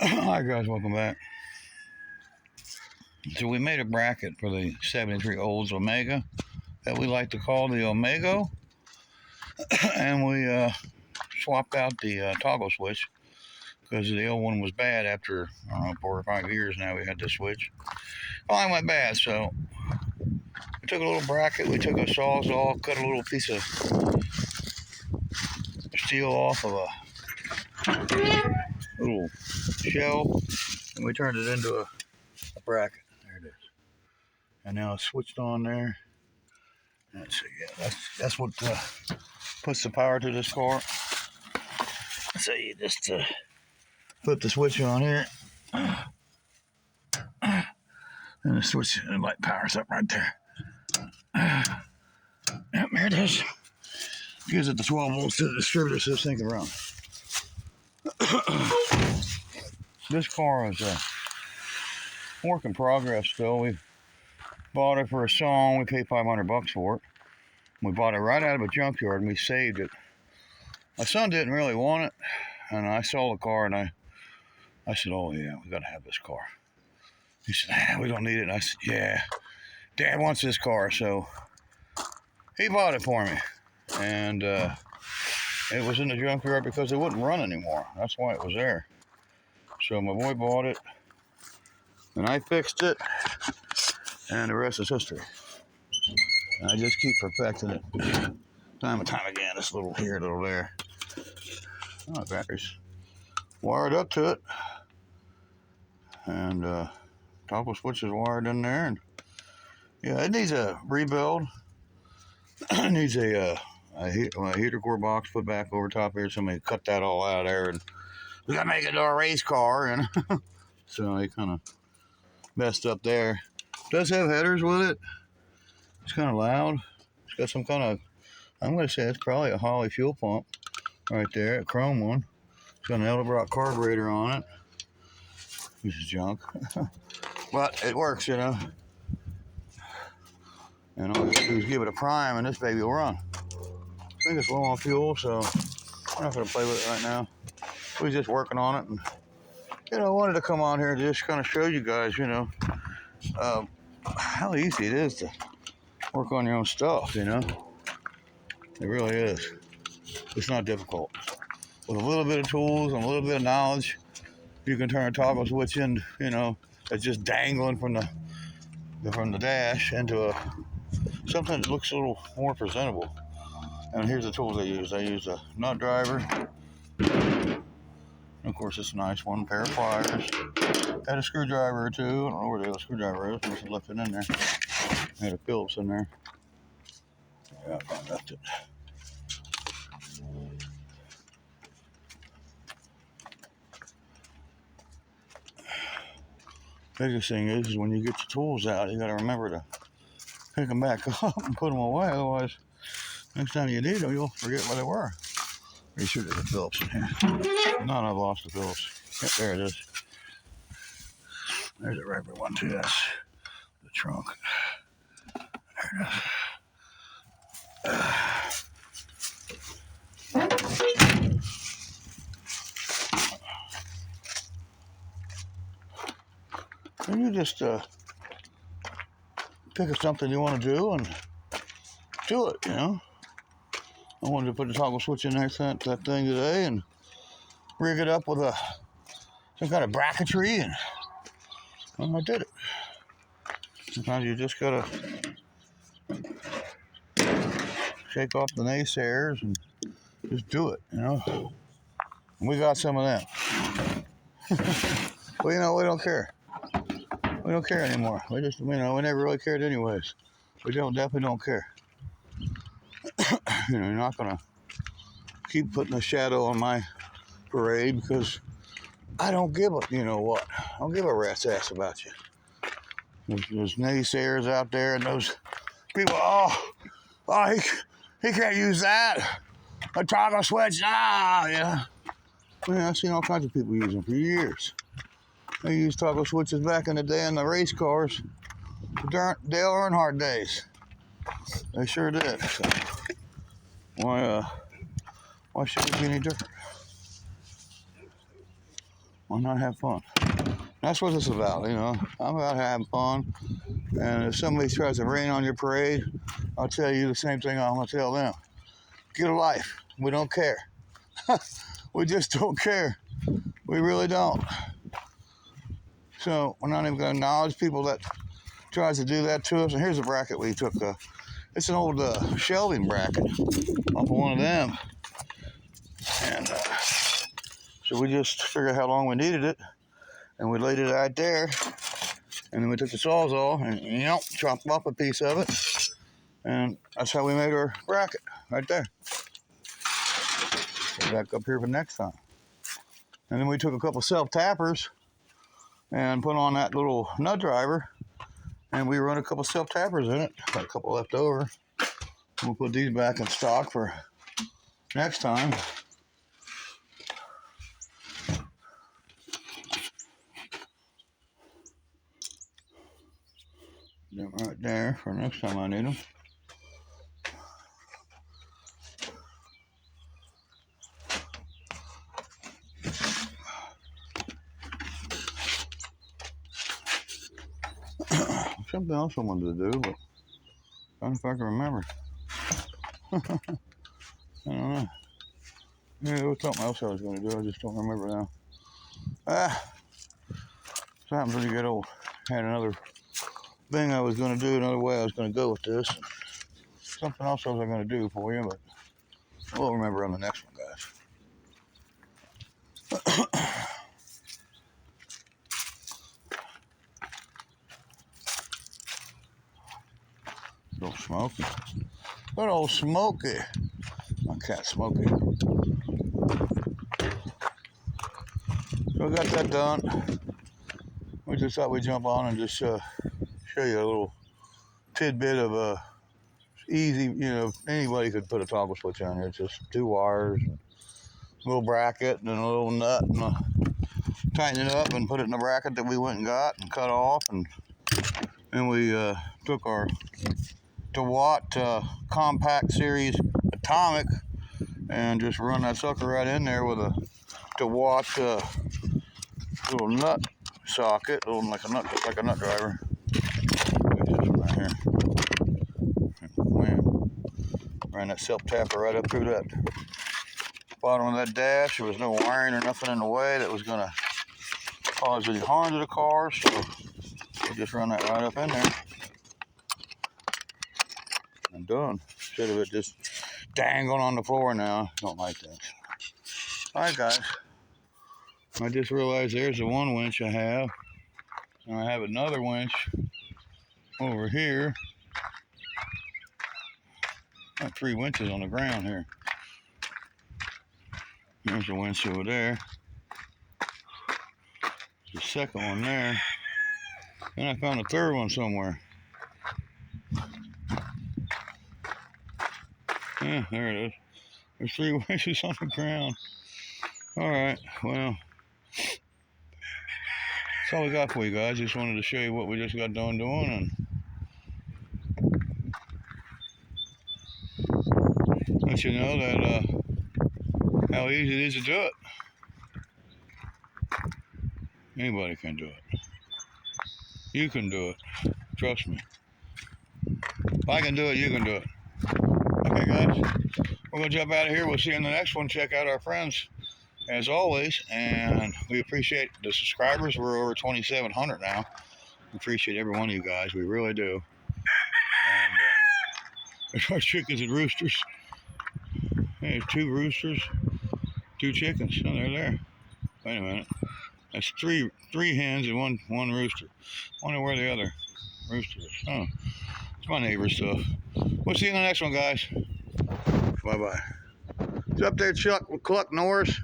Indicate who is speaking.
Speaker 1: Hi guys, welcome back. So we made a bracket for the 73 Olds Omega that we like to call the Omega, and we swapped out the toggle switch because the old one was bad. After, I don't know, 4 or 5 years now we had this switch. Well, it went bad, so we took a little bracket, we took a sawzall, cut a little piece of steel off of a little shell, and we turned it into a bracket. There it is. And now it's switched on there. Let's see, yeah, that's what puts the power to this car. So you just flip the switch on here, and the switch, the light powers up right there. Yep, there it is. Gives it the 12 volts to the distributor so this thing can run. This car is a work in progress still. We bought it for a song. We paid $500 for it. We bought it right out of a junkyard and we saved it. My son didn't really want it, and I saw the car and I said, oh yeah, we gotta have this car. He said, we don't need it. And I said, yeah, Dad wants this car, so he bought it for me. And it was in the junkyard because it wouldn't run anymore. That's why it was there. So my boy bought it, and I fixed it, and the rest is history. And I just keep perfecting it time and time again. This little here, little there. Oh, batteries wired up to it, and toggle switch is wired in there. And yeah, it needs a rebuild. It needs a heater core box put back over top here. Somebody cut that all out of there, and we gotta make it a race car, and so they kind of messed up there. It does have headers with it. It's kind of loud. It's got some kind of, I'm gonna say it's probably a Holley fuel pump right there, a chrome one. It's got an Edelbrock carburetor on it. This is junk, but it works, you know. And all you gotta do is give it a prime, and this baby will run. I think it's low on fuel, so I'm not gonna play with it right now. We're just working on it, and you know, I wanted to come on here and just kind of show you guys, you know, how easy it is to work on your own stuff. You know, it really is. It's not difficult. With a little bit of tools and a little bit of knowledge, you can turn a toggle switch in, you know, that's just dangling from the dash into something that looks a little more presentable. And here's the tools I use. I use a nut driver. And of course, it's a nice one. Pair of pliers. Had a screwdriver or two. I don't know where the other screwdriver is. I must have left it in there. I had a Phillips in there. Yeah, I left it. Biggest thing is when you get your tools out, you got to remember to pick them back up and put them away. Otherwise, next time you need them, you'll forget where they were. Pretty sure there's a Phillips in here. No, I've lost the Phillips. Yep, there it is. There's a rubber one too. That's the trunk. There it is. And you just pick up something you want to do and do it, you know. I wanted to put the toggle switch in there, that thing today, and rig it up with some kind of bracketry, and well, I did it. Sometimes you just gotta shake off the naysayers and just do it, you know. And we got some of them. Well, you know, we don't care. We don't care anymore. We just, you know, we never really cared anyways. We definitely don't care. You know, you're not gonna keep putting a shadow on my parade because I don't give a, you know what, I don't give a rat's ass about you. There's naysayers out there, and those people, he can't use that. A toggle switch, yeah. Well, I've seen all kinds of people use them for years. They used toggle switches back in the day in the race cars, Dale Earnhardt days. They sure did. So, why should it be any different? Why not have fun? That's what it's about, you know. I'm about having fun. And if somebody tries to rain on your parade, I'll tell you the same thing I'm going to tell them. Get a life. We don't care. We just don't care. We really don't. So we're not even going to acknowledge people that tries to do that to us. And here's a bracket we took. It's an old shelving bracket off of one of them. And so we just figured out how long we needed it. And we laid it right there. And then we took the saws off and, chopped off a piece of it. And that's how we made our bracket, right there. Go back up here for next time. And then we took a couple self-tappers and put on that little nut driver. And we run a couple self-tappers in it. Got a couple left over. We'll put these back in stock for next time. Them right there for next time I need them. Something else I wanted to do, but I don't know if I can remember. I don't know. Yeah, there was something else I was going to do. I just don't remember now. So happens when you get old. I had another thing I was going to do, another way I was going to go with this. Something else I was going to do for you, but we'll remember on the next one, guys. Good old Smokey. Good old Smokey. My cat Smokey. So we got that done. We just thought we'd jump on and just show you a little tidbit of easy, anybody could put a toggle switch on here. It's just 2 wires, a little bracket, and a little nut, and tighten it up and put it in the bracket that we went and got and cut off. And then we took our DeWatt Compact Series Atomic and just run that sucker right in there with a DeWatt little nut socket, like a nut driver. Right here. Ran that self-tapper right up through that bottom of that dash. There was no wiring or nothing in the way that was going to cause any harm to the car, so we just run that right up in there. And done. Instead of it just dangling on the floor now. Don't like that. Alright, guys. I just realized there's the one winch I have. And I have another winch over here. Got 3 winches on the ground here. There's the winch over there. The second one there. And I found a third one somewhere. Yeah, there it is. There's 3 winches on the ground. Alright, well, that's all we got for you guys. Just wanted to show you what we just got done doing and let you know that how easy it is to do it. Anybody can do it. You can do it. Trust me. If I can do it, you can do it. Okay, guys. We're going to jump out of here. We'll see you in the next one. Check out our friends, as always. And we appreciate the subscribers. We're over 2,700 now. We appreciate every one of you guys. We really do. And there's our chickens and roosters. There's 2 roosters, 2 chickens. Oh, they're there. Wait a minute. That's three hens and one rooster. I wonder where the other rooster is. Oh, it's my neighbor's stuff. We'll see you in the next one, guys. Bye-bye. It's up there, Chuck Norris.